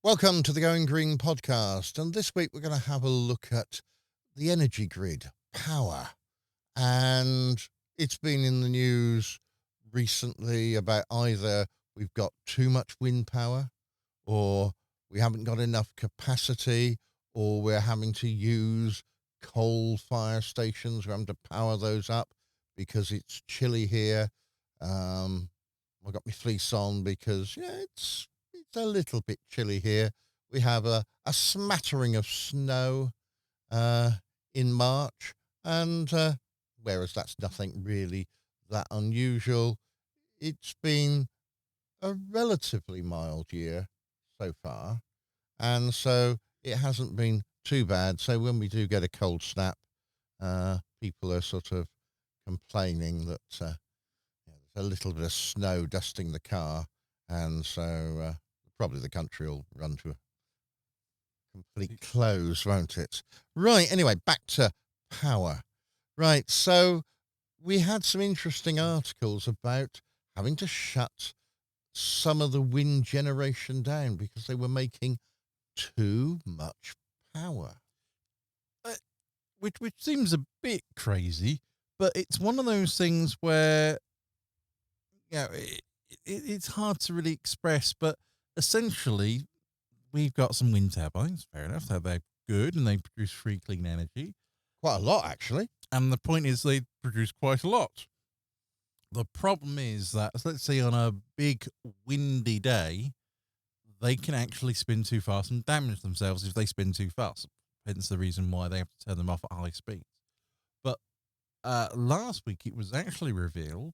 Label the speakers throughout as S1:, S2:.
S1: Welcome to the Going Green podcast. And this week we're going to have a look at the energy grid, power. And it's been in the news recently about either we've got too much wind power, or we haven't got enough capacity, or we're having to use coal fire stations. We're having to power those up because it's chilly here. I got my fleece on because, it's a little bit chilly here. We have a smattering of snow uh, in March, and whereas that's nothing really that unusual, it's been a relatively mild year so far, and so it hasn't been too bad. So when we do get a cold snap, people are sort of complaining that there's a little bit of snow dusting the car, and so probably the country will run to a complete close, won't it? Right. Anyway, back to power. Right. So we had some interesting articles about having to shut some of the wind generation down because they were making too much power.
S2: Uh, which seems a bit crazy, but it's one of those things where it's hard to really express. But essentially, we've got some wind turbines. Fair enough, they're good and they produce free clean energy.
S1: Quite a lot, actually.
S2: And the point is, they produce quite a lot. The problem is that, let's say, on a big windy day, they can actually spin too fast and damage themselves if they spin too fast. Hence the reason why they have to turn them off at high speeds. But last week, it was actually revealed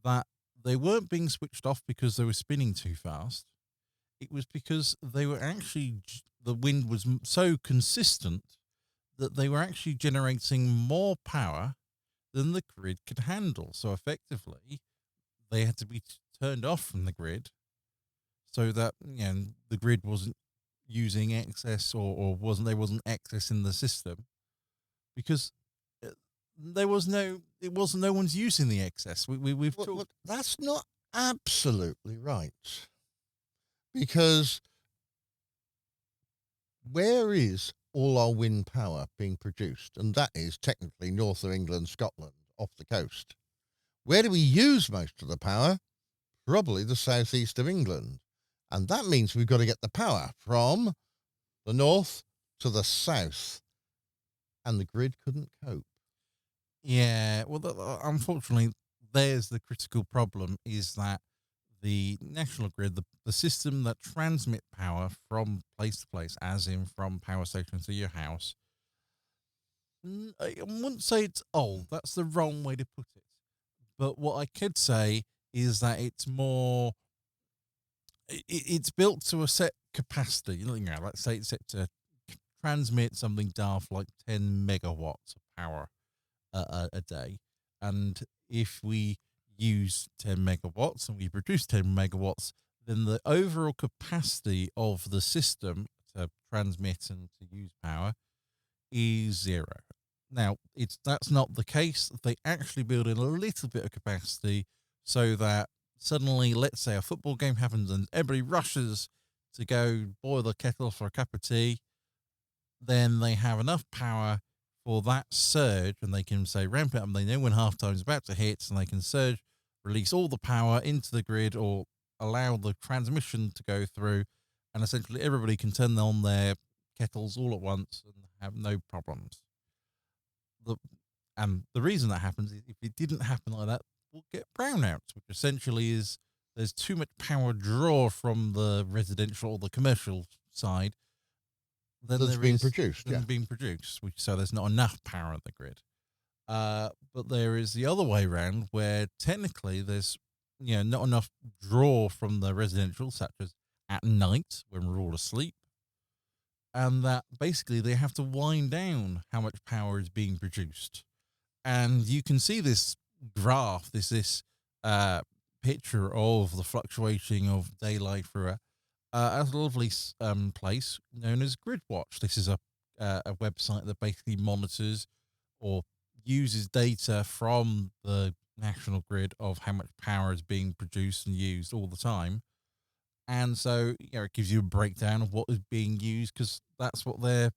S2: that they weren't being switched off because they were spinning too fast. It was because they were actually, the wind was so consistent that they were actually generating more power than the grid could handle. So effectively, they had to be turned off from the grid so that the grid wasn't using excess, or wasn't excess in the system, because no one's using the excess. We've
S1: Well,
S2: talked.
S1: that's not absolutely right, because where is all our wind power being produced? And that is technically north of England, Scotland, off the coast. Where do we use most of the power? Probably the southeast of England. And that means we've got to get the power from the north to the south. And the grid couldn't cope.
S2: Yeah, well, unfortunately, there's the critical problem: is that the national grid, the system that transmit power from place to place, as in from power station to your house. I wouldn't say it's old. That's the wrong way to put it. But what I could say is that it's more. It's built to a set capacity. Let's say it's set to transmit something daft like 10 megawatts of power a day. And if we use 10 megawatts and we produce 10 megawatts, then the overall capacity of the system to transmit and to use power is zero. Now, that's not the case. They actually build in a little bit of capacity so that suddenly, let's say a football game happens and everybody rushes to go boil the kettle for a cup of tea, then they have enough power for that surge, and they can say ramp it up. And they know when halftime is about to hit, and they can surge, release all the power into the grid, or allow the transmission to go through, and essentially everybody can turn on their kettles all at once and have no problems. The reason that happens is, if it didn't happen like that, we'll get brownouts, which essentially is there's too much power draw from the residential or the commercial side
S1: That's being produced, yeah.
S2: being produced, so there's not enough power in the grid. But there is the other way around, where technically there's not enough draw from the residential, such as at night when we're all asleep, and that basically they have to wind down how much power is being produced. And you can see this graph, this picture of the fluctuating of daylight through a lovely place known as GridWatch. This is a website that basically monitors or uses data from the national grid of how much power is being produced and used all the time. And so, it gives you a breakdown of what is being used because that's what they're,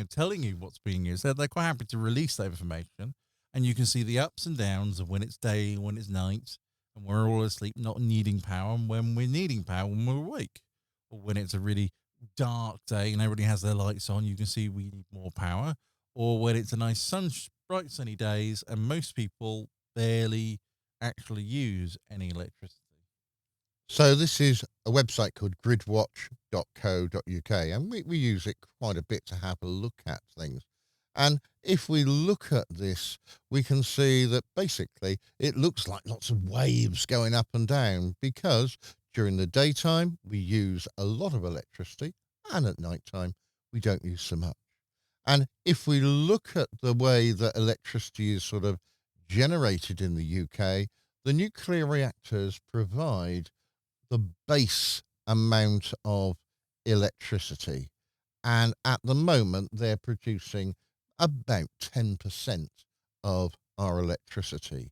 S2: telling you what's being used. They're quite happy to release that information. And you can see the ups and downs of when it's day and when it's night, and we're all asleep, not needing power, and when we're needing power when we're awake. Or when it's a really dark day and everybody has their lights on, you can see we need more power. Or when it's a nice bright sunny days and most people barely actually use any electricity.
S1: So this is a website called gridwatch.co.uk, and we use it quite a bit to have a look at things. And if we look at this, we can see that basically it looks like lots of waves going up and down because during the daytime we use a lot of electricity and at night time we don't use so much. And if we look at the way that electricity is sort of generated in the UK, the nuclear reactors provide the base amount of electricity. And at the moment, they're producing about 10% of our electricity.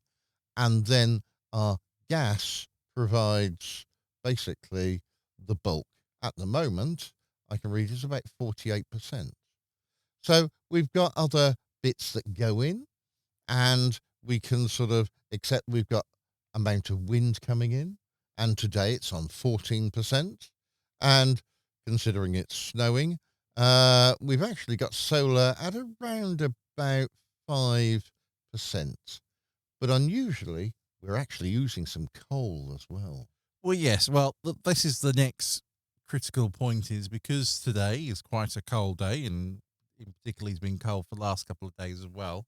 S1: And then our gas provides basically the bulk. At the moment, I can read it's about 48%. So we've got other bits that go in, and we can sort of accept we've got amount of wind coming in, and today it's on 14%. And considering it's snowing, we've actually got solar at around about 5%. But unusually, we're actually using some coal as well.
S2: Well, yes. Well, this is the next critical point is because today is quite a cold day, and in particularly it's been cold for the last couple of days as well.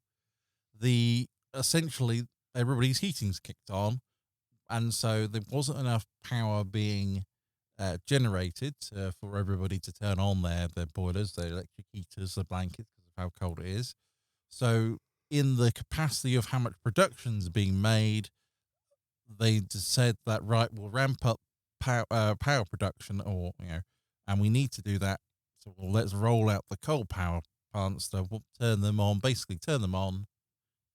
S2: The essentially everybody's heating's kicked on, and so there wasn't enough power being generated for everybody to turn on their boilers, their electric heaters, their blankets because of how cold it is. So, in the capacity of how much production's being made, they just said that right, we'll ramp up power production, or and we need to do that. So let's roll out the coal power plants. So we'll turn them on, basically turn them on.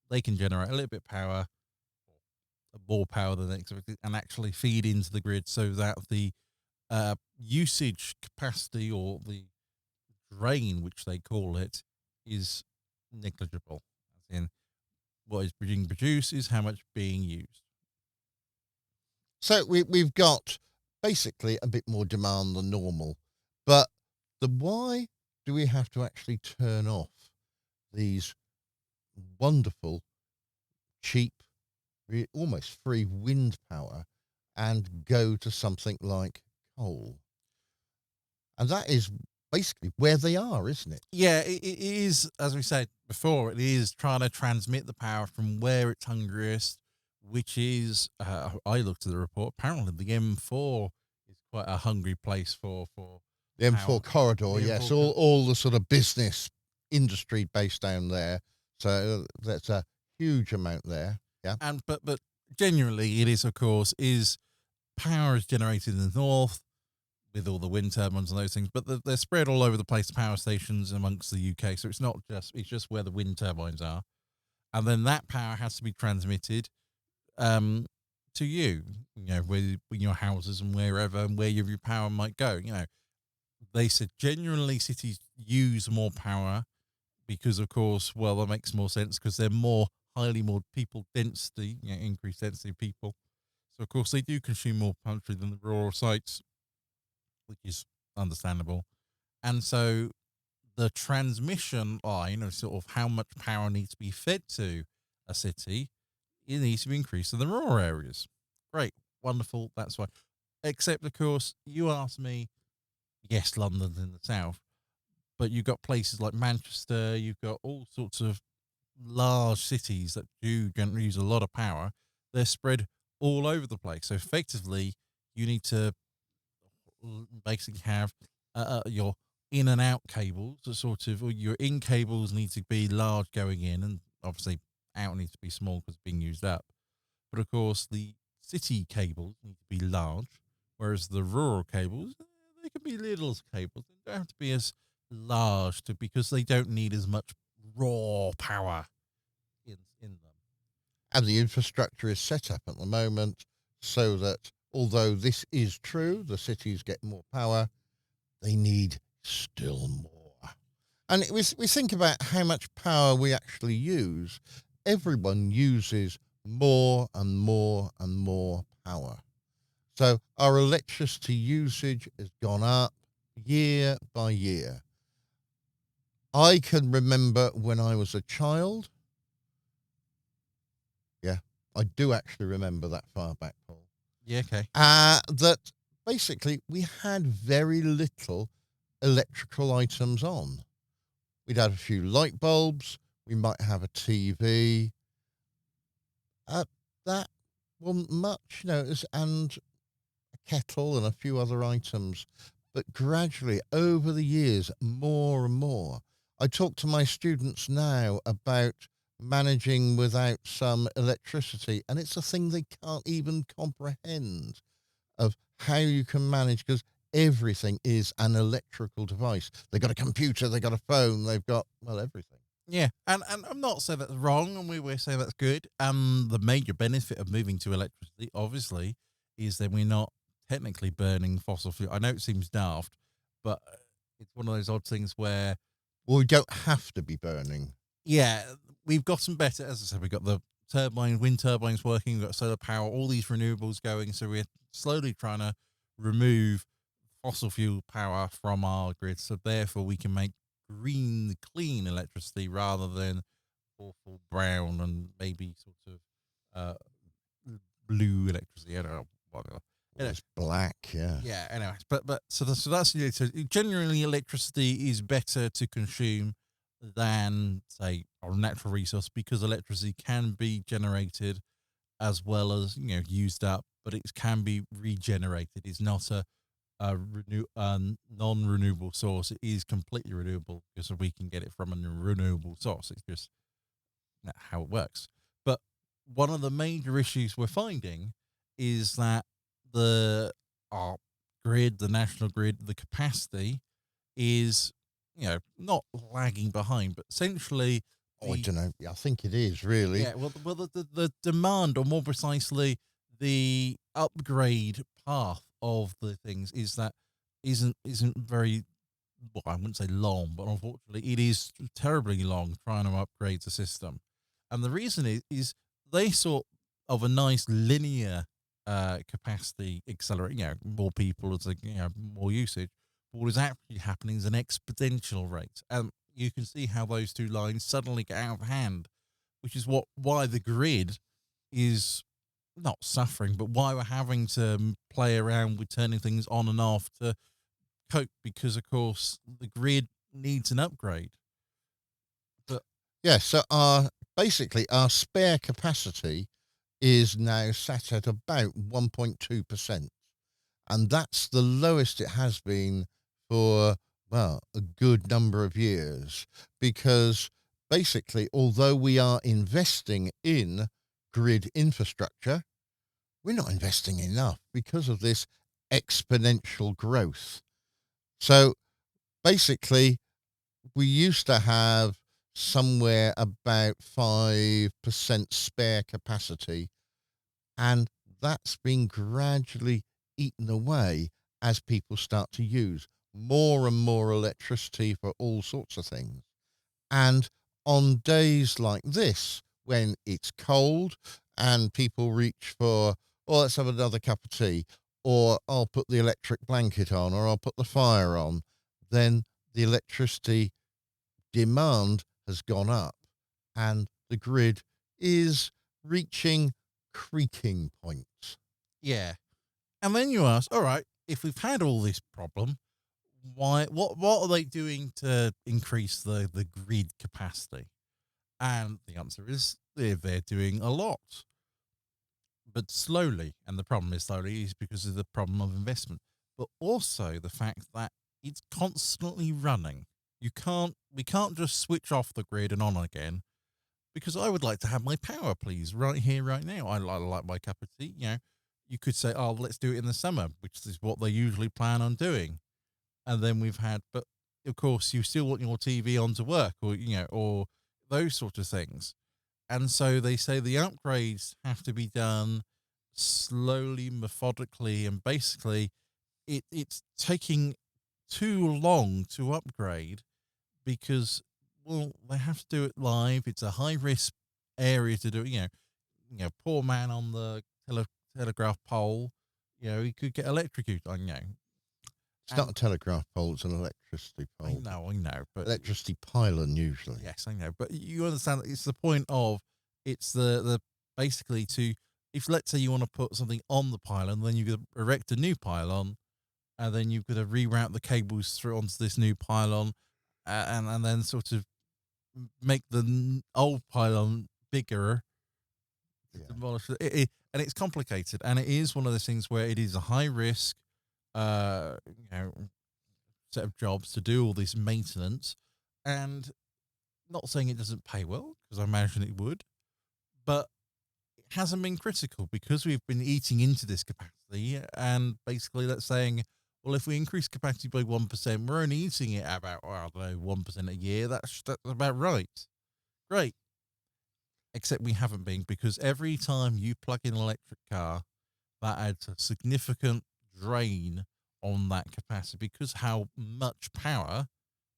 S2: They can generate a little bit of power, more power than expected, and actually feed into the grid so that the usage capacity or the drain, which they call it, is negligible. As in, what is being produced is how much being used.
S1: So we've got basically a bit more demand than normal. But the why do we have to actually turn off these wonderful, cheap, almost free wind power and go to something like coal? And that is basically where they are, isn't it?
S2: Yeah, it is, as we said before, it is trying to transmit the power from where it's hungriest, which is, I looked at the report, apparently the M4 is quite a hungry place for
S1: The M4
S2: power.
S1: corridor,
S2: The
S1: yes,
S2: M4
S1: all the sort of business industry based down there. So that's a huge amount there. Yeah.
S2: and but genuinely it is, of course, is power is generated in the north with all the wind turbines and those things, but they're spread all over the place, power stations amongst the UK. So it's just where the wind turbines are, and then that power has to be transmitted um, to you, where in your houses and wherever and where your power might go. They said genuinely cities use more power because, of course, well, that makes more sense because they're more people density, increased density of people. So, of course, they do consume more power than the rural sites, which is understandable. And so the transmission line of sort of how much power needs to be fed to a city, it needs to be increased in the rural areas. Great, wonderful, that's fine. Except, of course, you asked me, yes, London's in the south, but you've got places like Manchester, you've got all sorts of large cities that do generally use a lot of power. They're spread all over the place. So effectively, you need to basically have your in and out cables, a sort of, or your in cables need to be large going in, and obviously out needs to be small because it's being used up. But of course, the city cables need to be large, whereas the rural cables, they can be little cables. They don't have to be as large because they don't need as much raw power in them.
S1: And the infrastructure is set up at the moment so that although this is true, the cities get more power, they need still more. And we think about how much power we actually use. Everyone uses more and more and more power. So our electricity usage has gone up year by year. I can remember when I was a child. Yeah, I do actually remember that far back, Paul.
S2: Yeah, okay.
S1: That basically we had very little electrical items on. We'd have a few light bulbs. We might have a TV. That wasn't much, and a kettle and a few other items. But gradually, over the years, more and more. I talk to my students now about managing without some electricity, and it's a thing they can't even comprehend of how you can manage because everything is an electrical device. They've got a computer, they've got a phone, they've got, well, everything.
S2: Yeah, and I'm not saying that's wrong, and we're saying that's good. The major benefit of moving to electricity, obviously, is that we're not technically burning fossil fuel. I know it seems daft, but it's one of those odd things where,
S1: Well, we don't have to be burning.
S2: yeah, we've gotten better. As I said, we've got the wind turbines working, we've got solar power, all these renewables going. So we're slowly trying to remove fossil fuel power from our grid. So therefore, we can make green, clean electricity rather than awful brown and maybe sort of uh, blue electricity. I don't know. Whatever.
S1: Well, it's black, yeah.
S2: Yeah. Anyway, but so that's so generally electricity is better to consume than say a natural resource because electricity can be generated as well as used up, but it can be regenerated. It's not a non-renewable source. It is completely renewable because we can get it from a renewable source. It's just how it works. But one of the major issues we're finding is that our grid, the national grid, the capacity is not lagging behind, but essentially
S1: I don't know. I think it is really.
S2: yeah, well, the demand, or more precisely, the upgrade path of the things is that isn't very well. I wouldn't say long, but unfortunately, it is terribly long trying to upgrade the system, and the reason is they sort of a nice linear capacity accelerate. More people as more usage. But what is actually happening is an exponential rate, and you can see how those two lines suddenly get out of hand, which is why the grid is not suffering, but why we're having to play around with turning things on and off to cope, because of course the grid needs an upgrade. But
S1: Yeah, so our spare capacity is now sat at about 1.2%. And that's the lowest it has been for, well, a good number of years. Because basically, although we are investing in grid infrastructure, we're not investing enough because of this exponential growth. So basically, we used to have somewhere about 5% spare capacity, and that's been gradually eaten away as people start to use more and more electricity for all sorts of things. And on days like this, when it's cold and people reach for, oh, let's have another cup of tea, or I'll put the electric blanket on, or I'll put the fire on, then the electricity demand has gone up and the grid is reaching creaking points.
S2: yeah, and then you ask, all right, if we've had all this problem, why? What are they doing to increase the grid capacity? And the answer is they're doing a lot, but slowly. And the problem is slowly is because of the problem of investment, but also the fact that it's constantly running. We can't just switch off the grid and on again, because I would like to have my power, please, right here, right now. I like my cup of tea. You could say, oh, let's do it in the summer, which is what they usually plan on doing. And then but of course, you still want your TV on to work, or those sort of things. And so they say the upgrades have to be done slowly, methodically, and basically it's taking too long to upgrade because, well, they have to do it live. It's a high risk area to do it. Poor man on the telegraph pole, he could get electrocuted. I know,
S1: It's not a
S2: and
S1: telegraph pole, it's an electricity pole.
S2: I know, but
S1: Electricity pylon, usually.
S2: yes, I know, but you understand that it's the point of it's the basically to if let's say you want to put something on the pylon, then you could erect a new pylon, and then you've got to reroute the cables through onto this new pylon, and then sort of make the old pylon bigger to
S1: Yeah.
S2: demolish and it's complicated, and it is one of those things where it is a high risk, uh, you know, set of jobs to do all this maintenance, and not saying it doesn't pay well because I imagine it would, but it hasn't been critical because we've been eating into this capacity, and basically that's saying, well, if we increase capacity by 1%, we're only eating it about, well, I don't know, 1% a year. That's about right. Great. Except we haven't been because every time you plug in an electric car, that adds a significant drain on that capacity because how much power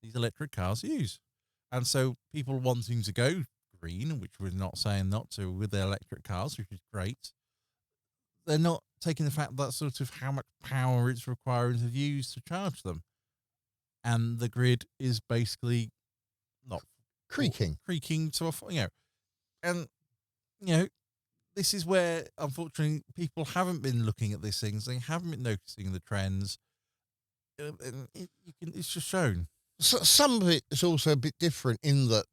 S2: these electric cars use. And so people wanting to go green, which we're not saying not to with their electric cars, which is great, they're not taking the fact that sort of how much power it's requiring to use to charge them. And the grid is basically not
S1: Creaking.
S2: creaking to and you know, this is where unfortunately people haven't been looking at these things. They haven't been noticing the trends. And it's just shown.
S1: So, some of it is also a bit different in that,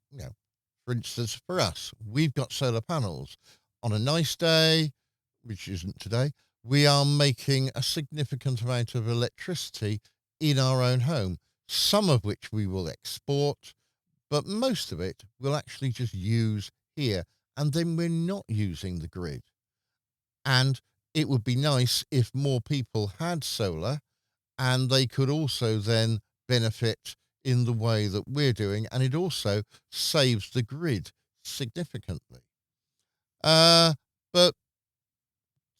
S1: for instance, for us, we've got solar panels. On a nice day, which isn't today, we are making a significant amount of electricity in our own home, some of which we will export, but most of it we'll actually just use here. And then we're not using the grid. And it would be nice if more people had solar and they could also then benefit in the way that we're doing. And it also saves the grid significantly. But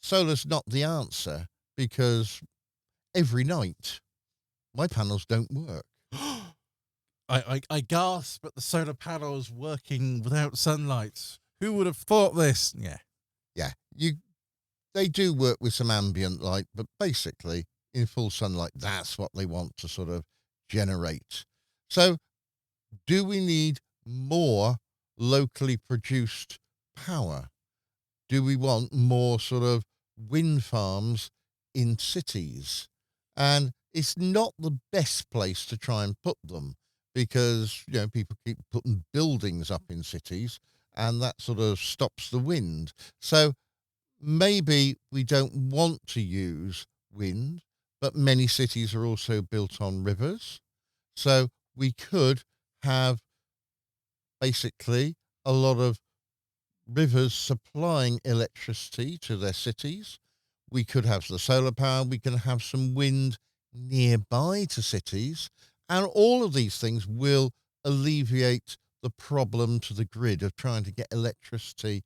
S1: solar's not the answer because every night my panels don't work.
S2: I gasp at the solar panels working without sunlight. Who would have thought this? Yeah.
S1: Yeah, they do work with some ambient light, but basically in full sunlight, that's what they want to sort of generate. So, do we need more locally produced power? Do we want more sort of wind farms in cities? And it's not the best place to try and put them because, people keep putting buildings up in cities and that sort of stops the wind. So maybe we don't want to use wind, but many cities are also built on rivers. So we could have basically a lot of rivers supplying electricity to their cities. We could have the solar power. We can have some wind nearby to cities. And all of these things will alleviate the problem to the grid of trying to get electricity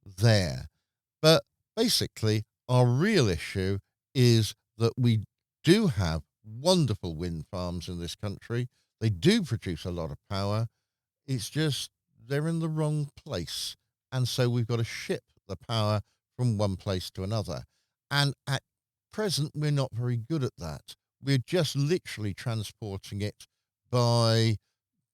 S1: there. But basically, our real issue is that we do have wonderful wind farms in this country. They do produce a lot of power. It's just they're in the wrong place. And so we've got to ship the power from one place to another. And at present, we're not very good at that. We're just literally transporting it by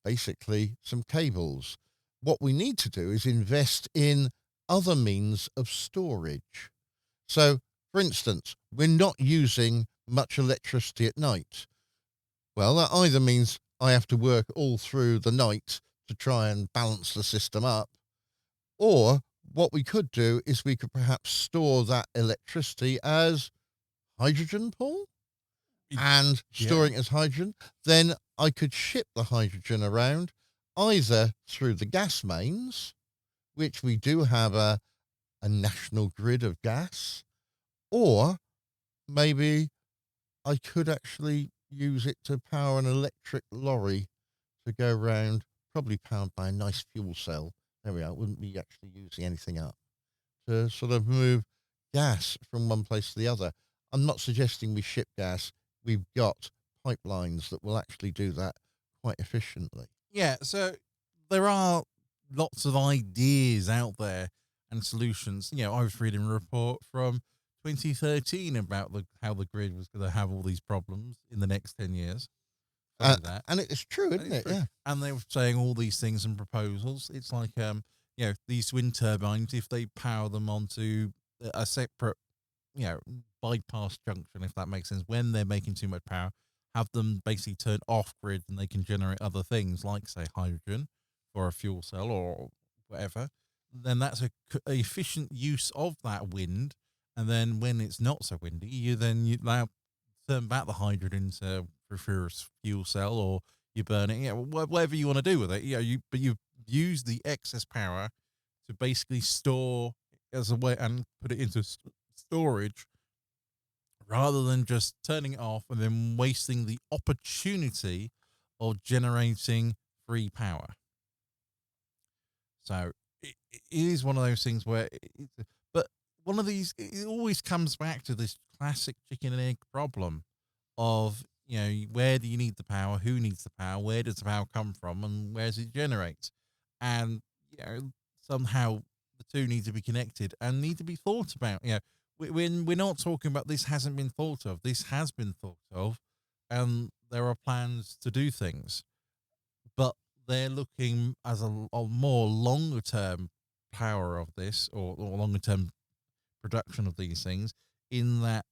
S1: basically some cables. What we need to do is invest in other means of storage. So, for instance, we're not using much electricity at night. Well, that either means I have to work all through the night to try and balance the system up, or what we could do is we could perhaps store that electricity as hydrogen, Paul, and
S2: Yeah.
S1: storing it as hydrogen. Then I could ship the hydrogen around either through the gas mains, which we do have a national grid of gas, or maybe I could actually use it to power an electric lorry to go around, probably powered by a nice fuel cell. There we are. Wouldn't be actually using anything up to sort of move gas from one place to the other. I'm not suggesting we ship gas. We've got pipelines that will actually do that quite efficiently.
S2: Yeah, so there are lots of ideas out there and solutions. I was reading a report from 2013 about how the grid was going to have all these problems in the next 10 years. Funny that.
S1: And it's true,
S2: And
S1: isn't
S2: it's
S1: it?
S2: true.
S1: Yeah.
S2: And they were saying all these things and proposals. It's like, these wind turbines, if they power them onto a separate, you know, bypass junction, if that makes sense, when they're making too much power, have them basically turn off grid and they can generate other things like, say, hydrogen for a fuel cell or whatever. Then that's a efficient use of that wind. And then when it's not so windy, you now turn back the hydrogen to for a fuel cell, or you burn it, whatever you want to do with it. But you use the excess power to basically store as a way and put it into storage, rather than just turning it off and then wasting the opportunity of generating free power. So it is one of those things where, but one of these, it always comes back to this classic chicken and egg problem of, where do you need the power? Who needs the power? Where does the power come from? And where does it generate? And, somehow the two need to be connected and need to be thought about. We're not talking about this hasn't been thought of. This has been thought of, and there are plans to do things, but they're looking as a more longer term power of this, or longer term production of these things, in that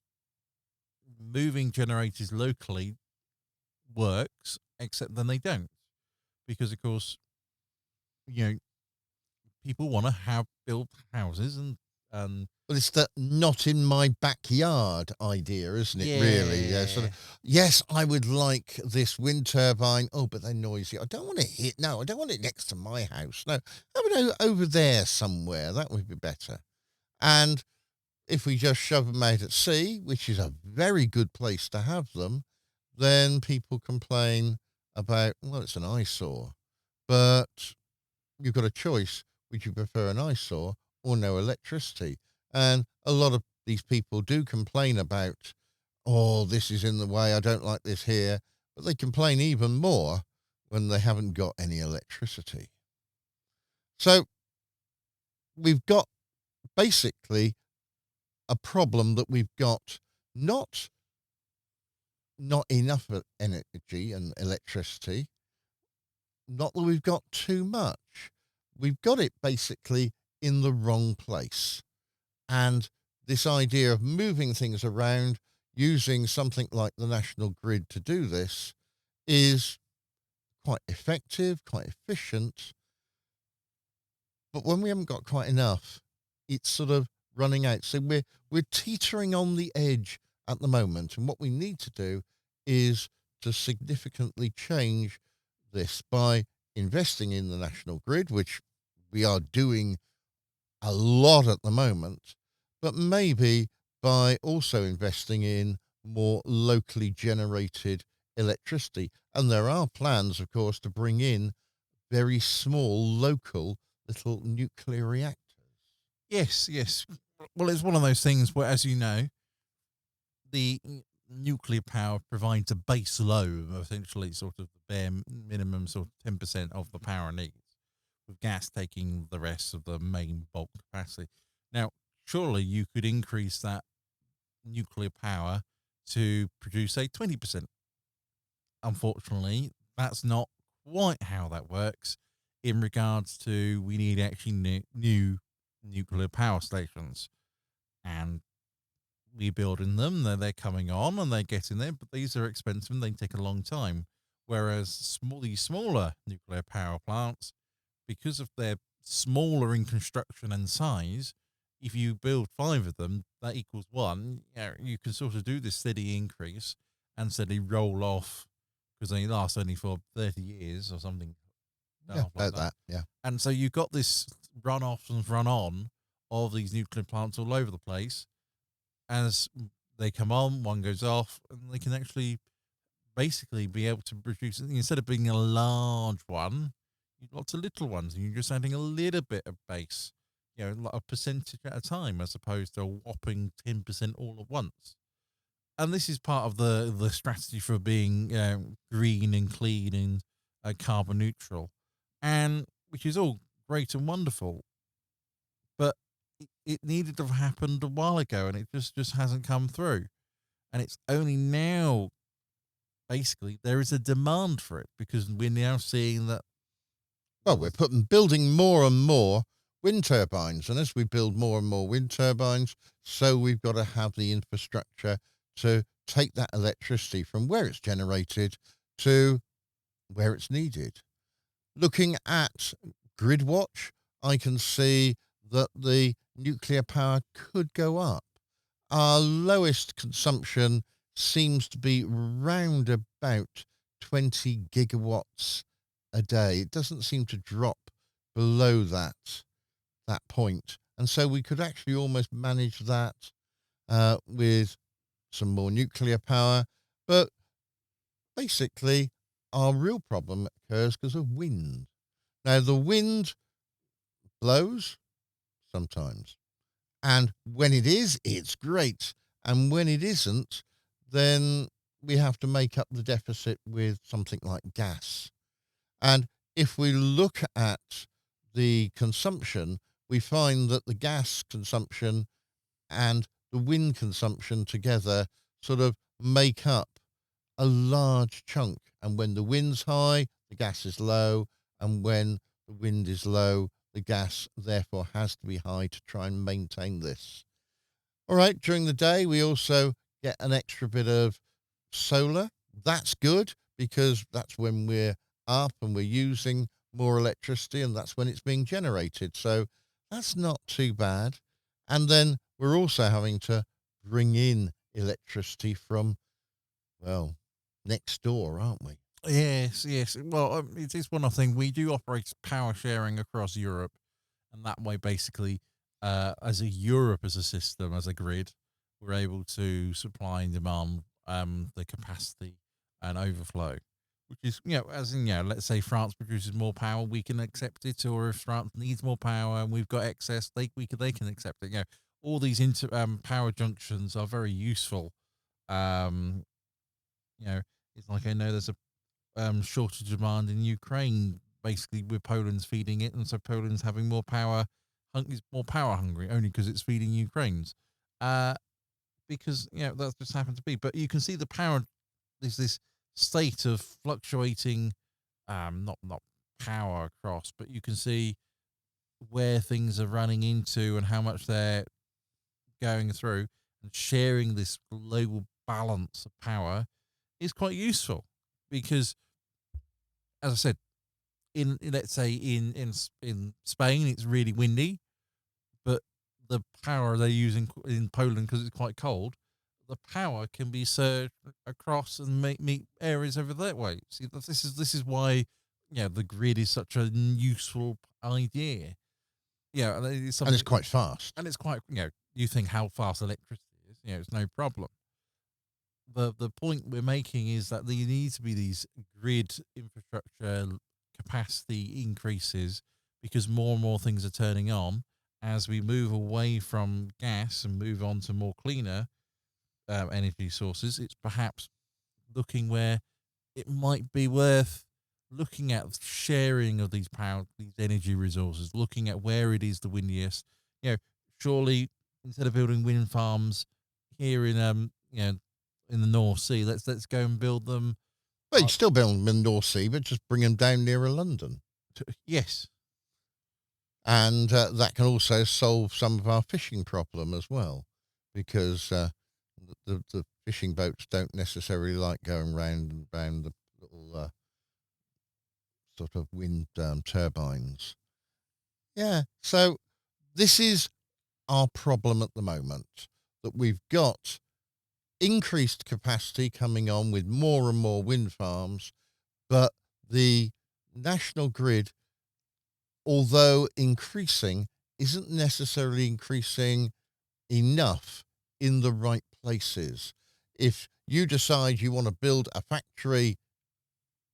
S2: moving generators locally works, except then they don't, because of course, you know, people want to have built houses and
S1: Well, it's the not in my backyard idea, isn't it? Really? Yeah. Sort
S2: yeah,
S1: of. Yes, I would like this wind turbine. Oh, but they're noisy. I don't want to hit. No, I don't want it next to my house. No, have it over there somewhere. That would be better. And if we just shove them out at sea, which is a very good place to have them, then people complain about, well, it's an eyesore. But you've got a choice. Would you prefer an eyesore or no electricity? And a lot of these people do complain about, oh, this is in the way. I don't like this here. But they complain even more when they haven't got any electricity. So we've got basically a problem that we've got not not enough energy and electricity, not that we've got too much. We've got it basically in the wrong place. And this idea of moving things around using something like the national grid to do this is quite effective, quite efficient. But when we haven't got quite enough, it's sort of running out. So we're teetering on the edge at the moment. And what we need to do is to significantly change this by investing in the national grid, which we are doing a lot at the moment, but maybe by also investing in more locally generated electricity. And there are plans, of course, to bring in very small local little nuclear reactors.
S2: yes. Well, it's one of those things where, as you know, the nuclear power provides a base load, essentially, sort of the bare minimum, sort of 10% of the power needs, with gas taking the rest of the main bulk capacity. Now, surely you could increase that nuclear power to produce, say, 20%. Unfortunately, that's not quite how that works in regards to we need actually new nuclear power stations. And we're building them, they're coming on and they're getting there, but these are expensive and they take a long time. Whereas these smaller nuclear power plants, because of their smaller in construction and size, if you build 5 of them, that equals 1. You can sort of do this steady increase and steady roll off, because they last only for 30 years or something
S1: Yeah,
S2: like
S1: about
S2: that.
S1: that. Yeah.
S2: And so you've got this run off and run on of these nuclear plants all over the place. As they come on, one goes off, and they can actually basically be able to produce, instead of being a large one, lots of little ones, and you're just adding a little bit of base. like a percentage at a time, as opposed to a whopping 10% all at once. And this is part of the strategy for being green and clean and carbon neutral, and which is all great and wonderful. But it needed to have happened a while ago, and it just hasn't come through. And it's only now, basically, there is a demand for it because we're now seeing that.
S1: Well,
S2: Well,
S1: we're building more and more wind turbines, and as we build more and more wind turbines, so we've got to have the infrastructure to take that electricity from where it's generated to where it's needed. Looking at grid watch, I can see that the nuclear power could go up. Our lowest consumption seems to be round about 20 gigawatts a day. It doesn't seem to drop below that point. And so we could actually almost manage that with some more nuclear power. But basically, our real problem occurs because of wind. Now, the wind blows sometimes. And when it is, it's great. And when it isn't, then we have to make up the deficit with something like gas. And if we look at the consumption, we find that the gas consumption and the wind consumption together sort of make up a large chunk. And when the wind's high, the gas is low. And when the wind is low, the gas therefore has to be high to try and maintain this. All right, during the day, we also get an extra bit of solar. That's good because that's when we're up and we're using more electricity and that's when it's being generated. So that's not too bad. And then we're also having to bring in electricity from, well, next door, aren't we?
S2: yes, yes. Well, it is one thing. We do operate power sharing across Europe, and that way, basically, as a Europe as a system, as a grid, we're able to supply and demand the capacity and overflow. Which is, as in, let's say France produces more power, we can accept it, or if France needs more power and we've got excess, they can accept it. All these power junctions are very useful. Um, you know, it's like I know there's a shortage of demand in Ukraine, basically with Poland's feeding it, and so Poland's having more power, is more power hungry only because it's feeding Ukraine's. Uh, because that just happened to be. But you can see the power. There's this state of fluctuating, not power across, but you can see where things are running into and how much they're going through, and sharing this global balance of power is quite useful because, as I said, let's say in Spain it's really windy, but the power they use in Poland, because it's quite cold, the power can be surged across and meet areas over that way. See, this is why the grid is such a useful idea. And it's
S1: And it's
S2: something,
S1: quite fast.
S2: and it's quite you think how fast electricity is, it's no problem. The point we're making is that there needs to be these grid infrastructure capacity increases because more and more things are turning on as we move away from gas and move on to more cleaner energy sources. It's perhaps looking where it might be worth looking at sharing of these these energy resources, looking at where it is the windiest. Surely instead of building wind farms here in the North Sea, let's go and build them.
S1: Well, you still build them in the North Sea, but just bring them down nearer London.
S2: Yes,
S1: And that can also solve some of our fishing problem as well, because the fishing boats don't necessarily like going round and round the little sort of wind turbines. Yeah, so this is our problem at the moment, that we've got increased capacity coming on with more and more wind farms, but the national grid, although increasing, isn't necessarily increasing enough in the right places. If you decide you want to build a factory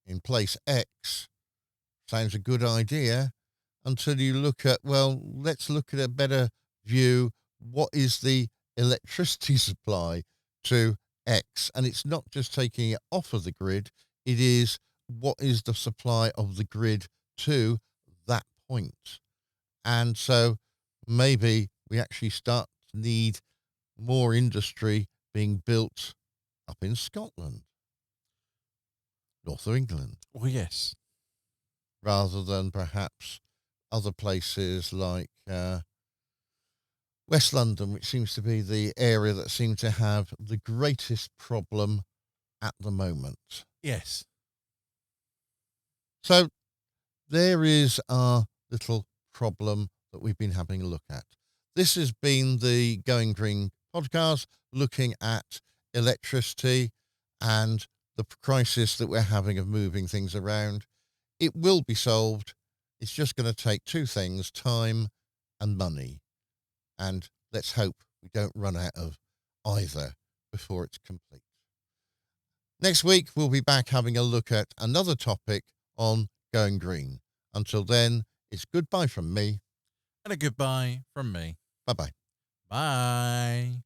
S1: in place X, sounds a good idea, until you look at, well, let's look at a better view. What is the electricity supply to X? And it's not just taking it off of the grid, it is what is the supply of the grid to that point. And so maybe we actually start to need more industry being built up in Scotland, north of England,
S2: Well, yes.
S1: rather than perhaps other places like West London, which seems to be the area that seems to have the greatest problem at the moment.
S2: Yes.
S1: So there is our little problem that we've been having a look at. This has been the Going Green podcast, looking at electricity and the crisis that we're having of moving things around. It will be solved. It's just going to take two things, time and money. And let's hope we don't run out of either before it's complete. Next week, we'll be back having a look at another topic on going green. Until then, it's goodbye from me.
S2: And a goodbye from me.
S1: Bye bye.
S2: Bye.